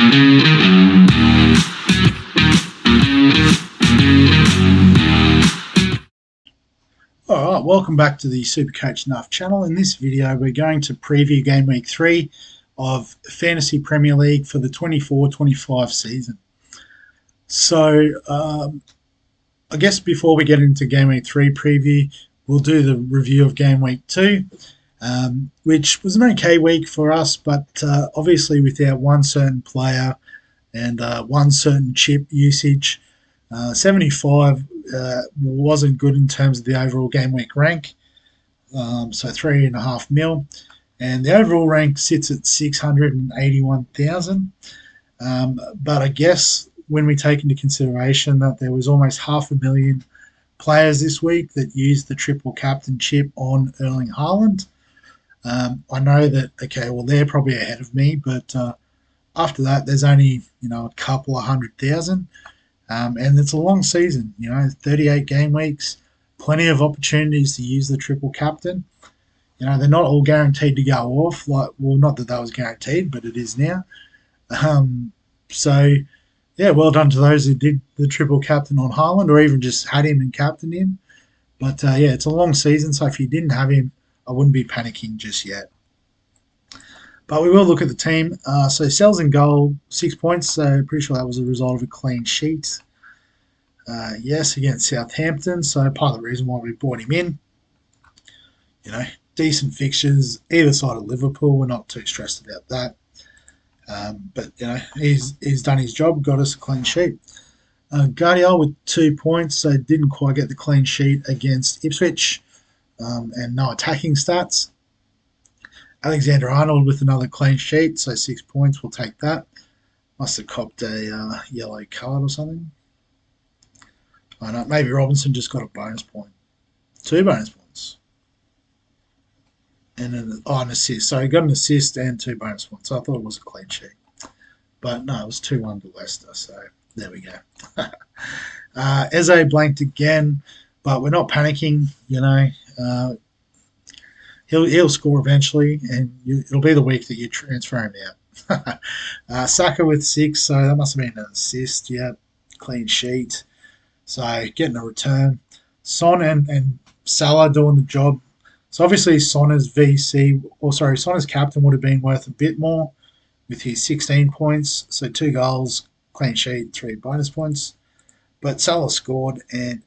Alright, welcome back to the Supercoach Nuff channel. In this video we're going to preview Game Week 3 of Fantasy Premier League for the 24-25 season. So I guess before we get into Game Week 3 preview, we'll do the review of Game Week 2, which was an okay week for us, but obviously without one certain player and one certain chip usage, 75 wasn't good in terms of the overall game week rank, so 3.5 mil, and the overall rank sits at 681,000. But I guess when we take into consideration that there was almost 500,000 players this week that used the triple captain chip on Erling Haaland, I know that they're probably ahead of me, but after that there's only a couple of 100,000. And it's a long season, 38 game weeks, plenty of opportunities to use the triple captain. They're not all guaranteed to go off. Not that was guaranteed, but it is now. So, well done to those who did the triple captain on Haaland or even just had him and captained him. But, it's a long season, so if you didn't have him, I wouldn't be panicking just yet. But we will look at the team. So Sells in goal, 6 points. So pretty sure that was a result of a clean sheet. Yes, against Southampton. So part of the reason why we brought him in. Decent fixtures either side of Liverpool. We're not too stressed about that. But he's done his job. Got us a clean sheet. Guardiola with 2 points. So didn't quite get the clean sheet against Ipswich. And no attacking stats. Alexander-Arnold with another clean sheet, so 6 points. We'll take that. Must have copped a yellow card or something. I don't know. Maybe Robinson just got a bonus point. 2 bonus points. And an assist. So he got an assist and 2 bonus points. So I thought it was a clean sheet. But no, it was 2-1 to Leicester. So there we go. Eze blanked again, but we're not panicking, He'll score eventually, and it'll be the week that you transfer him out. Saka with 6, so that must have been an assist. Yeah, clean sheet. So getting a return. Son and Salah doing the job. So obviously Son's Son's captain would have been worth a bit more with his 16 points. So 2 goals, clean sheet, 3 bonus points. But Salah scored and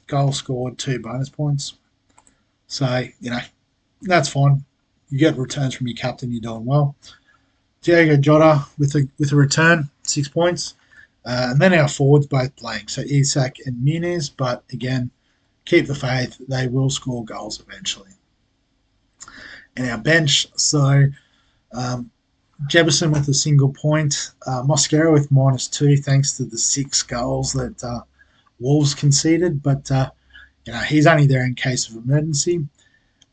goal scored, 2 bonus points. So, that's fine. You get returns from your captain, you're doing well. Diego Jota with a return, 6 points. And then our forwards both blank. So Isak and Muniz, but again, keep the faith. They will score goals eventually. And our bench, so Jefferson with a single point. Mosquera with -2 thanks to the 6 goals that Wolves conceded. But he's only there in case of emergency.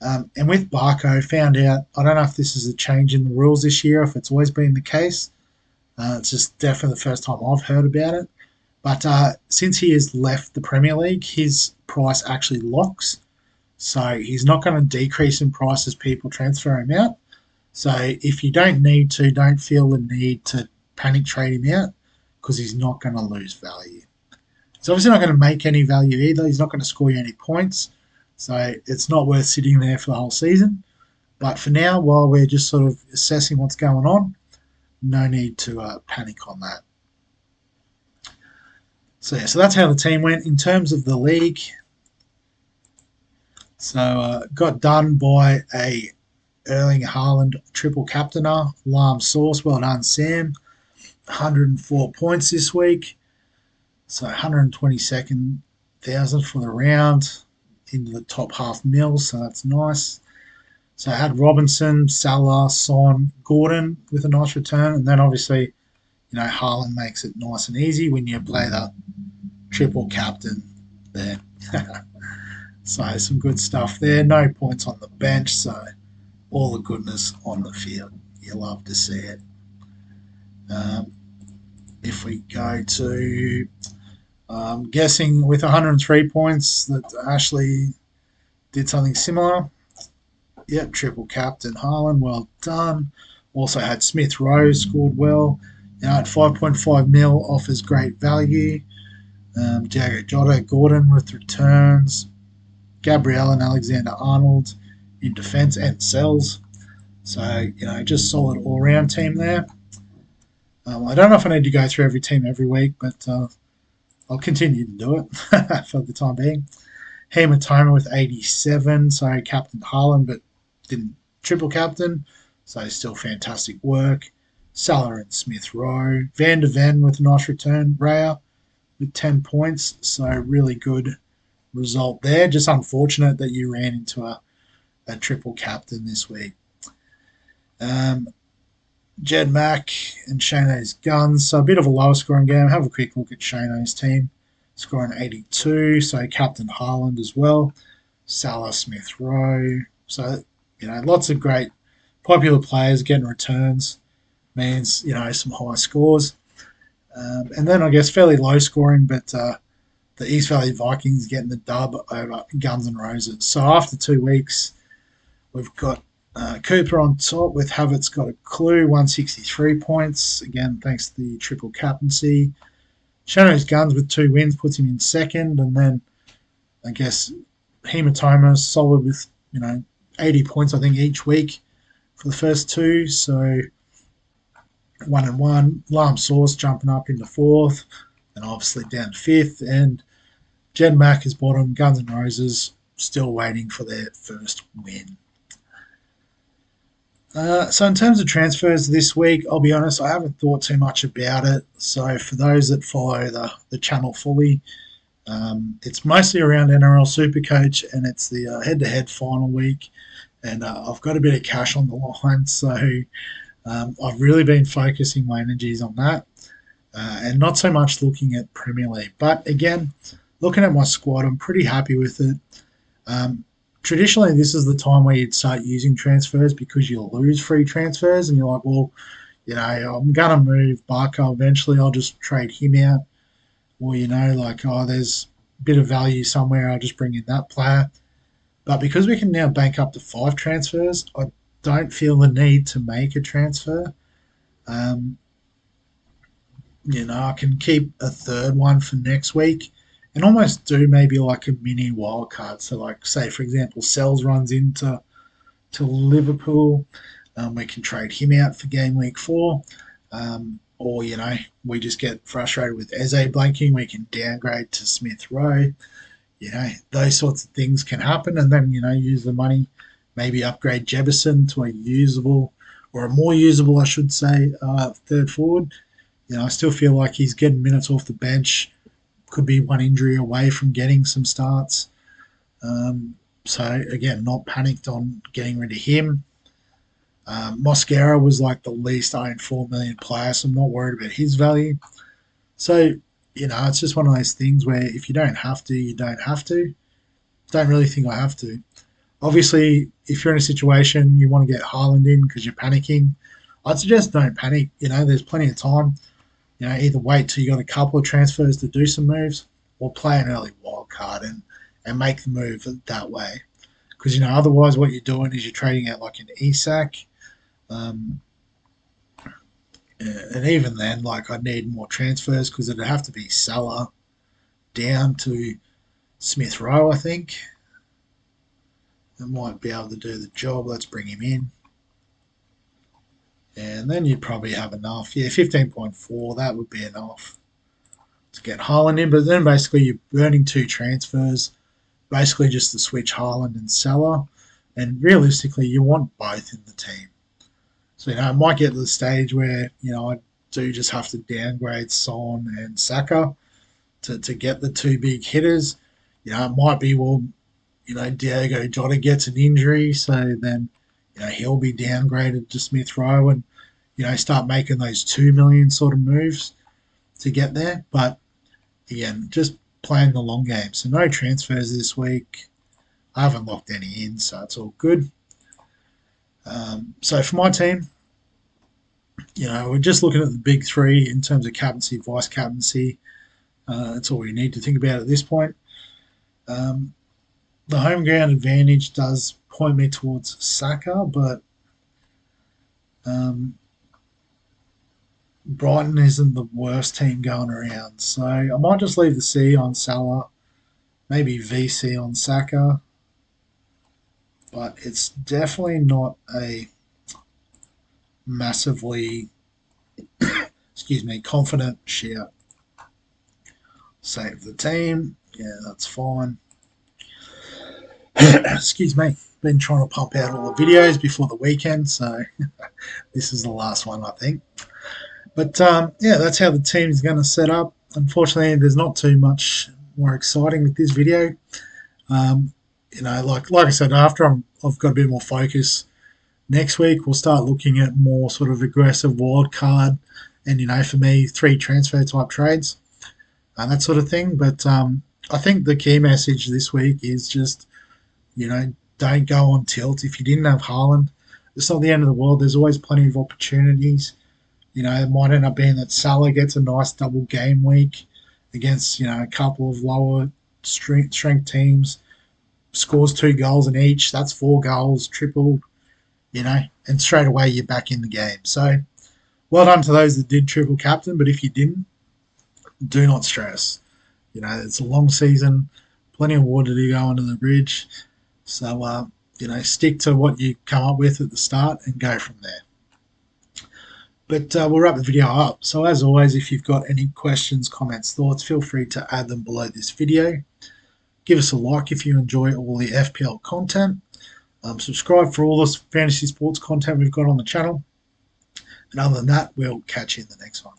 And with Barco, found out, I don't know if this is a change in the rules this year, if it's always been the case. It's just definitely the first time I've heard about it. But since he has left the Premier League, his price actually locks. So he's not going to decrease in price as people transfer him out. So if you don't feel the need to panic trade him out because he's not going to lose value. He's obviously not going to make any value either. He's not going to score you any points. So it's not worth sitting there for the whole season. But for now, while we're just sort of assessing what's going on, no need to panic on that. So that's how the team went in terms of the league. So got done by a Erling Haaland triple captainer, Lam Sauce. Well done, Sam. 104 points this week. So 122,000 for the round into the top half mil, so that's nice. So I had Robinson, Salah, Son, Gordon with a nice return, and then obviously, Haaland makes it nice and easy when you play the triple captain there. So some good stuff there. No points on the bench, so all the goodness on the field. You love to see it. If we go to guessing with 103 points that Ashley did something similar. Yep, triple captain Haaland, well done. Also had Smith Rowe scored well. At 5.5 mil offers great value. Diego Jota, Gordon with returns. Gabriel and Alexander Arnold in defence and sells. So, just solid all round team there. I don't know if I need to go through every team every week, but I'll continue to do it for the time being. Hematoma with 87, so captain Haaland, but didn't triple captain, so still fantastic work. Salah and Smith Rowe. Van de Ven with a nice return. Raya with 10 points, so really good result there. Just unfortunate that you ran into a triple captain this week. Jed Mack and Shano's guns, so a bit of a lower scoring game. Have a quick look at Shano's team. Scoring 82, so captain Haaland as well. Salah, Smith Rowe. So, lots of great popular players getting returns. Means, some high scores. And then I guess fairly low scoring, but the East Valley Vikings getting the dub over Guns N' Roses. So after 2 weeks, we've got Cooper on top with Havertz got a clue, 163 points. Again, thanks to the triple captaincy. Shano's Guns with 2 wins puts him in second. And then I guess Hematoma solid with, 80 points, I think, each week for the first 2. So 1 and 1. Lam Sauce jumping up into 4th. And obviously down 5th. And Jed Mack is bottom. Guns N' Roses still waiting for their first win. So in terms of transfers this week, I'll be honest, I haven't thought too much about it. So for those that follow the channel fully, it's mostly around NRL Supercoach, and it's the head-to-head final week. And I've got a bit of cash on the line, so I've really been focusing my energies on that, and not so much looking at Premier League. But again, looking at my squad, I'm pretty happy with it. Traditionally, this is the time where you'd start using transfers because you'll lose free transfers, and you're like, well, I'm going to move Barker eventually. I'll just trade him out. Or, there's a bit of value somewhere. I'll just bring in that player. But because we can now bank up to 5 transfers, I don't feel the need to make a transfer. I can keep a third one for next week and almost do maybe like a mini wild card. So, like, say, for example, Sells runs into Liverpool. We can trade him out for game week 4. Or, we just get frustrated with Eze blanking. We can downgrade to Smith Rowe. Those sorts of things can happen. And then, use the money, maybe upgrade Jefferson to a usable, or a more usable, I should say, third forward. I still feel like he's getting minutes off the bench. Could be one injury away from getting some starts. So, again, not panicked on getting rid of him. Mosquera was like the least owned 4 million player, so I'm not worried about his value. So, it's just one of those things where if you don't have to, you don't have to. Don't really think I have to. Obviously, if you're in a situation you want to get Haaland in because you're panicking, I'd suggest don't panic. There's plenty of time. Either wait till you got a couple of transfers to do some moves, or play an early wild card and make the move that way. Because otherwise, what you're doing is you're trading out like an Isak, and even then, like, I'd need more transfers because it'd have to be Salah down to Smith Rowe, I think. I might be able to do the job. Let's bring him in. And then you'd probably have enough. Yeah, 15.4, that would be enough to get Haaland in. But then basically you're burning 2 transfers, basically just to switch Haaland and Salah. And realistically, you want both in the team. So, it might get to the stage where, I do just have to downgrade Son and Saka to get the 2 big hitters. It might be, well, Diego Jota gets an injury, so then, he'll be downgraded to Smith Rowe and, start making those 2 million sort of moves to get there. But, again, just playing the long game. So no transfers this week. I haven't locked any in, so it's all good. So for my team, we're just looking at the big 3 in terms of captaincy, vice captaincy. That's all we need to think about at this point. The home ground advantage does point me towards Saka, but Brighton isn't the worst team going around. So I might just leave the C on Salah, maybe VC on Saka, but it's definitely not a massively, confident shout. Save the team. Yeah, that's fine. Excuse me. Been trying to pump out all the videos before the weekend, so this is the last one, I think. But yeah, that's how the team's going to set up. Unfortunately, there's not too much more exciting with this video. Um, like I said, after I've got a bit more focus next week, we'll start looking at more sort of aggressive wild card, and for me, 3 transfer type trades and that sort of thing. But I think the key message this week is just don't go on tilt. If you didn't have Haaland, it's not the end of the world. There's always plenty of opportunities. It might end up being that Salah gets a nice double game week against, a couple of lower strength teams, scores 2 goals in each. That's 4 goals, tripled, and straight away you're back in the game. So well done to those that did triple captain, but if you didn't, do not stress. It's a long season, plenty of water to go under the bridge. So, stick to what you come up with at the start and go from there. But we'll wrap the video up. So as always, if you've got any questions, comments, thoughts, feel free to add them below this video. Give us a like if you enjoy all the FPL content. Subscribe for all this fantasy sports content we've got on the channel. And other than that, we'll catch you in the next one.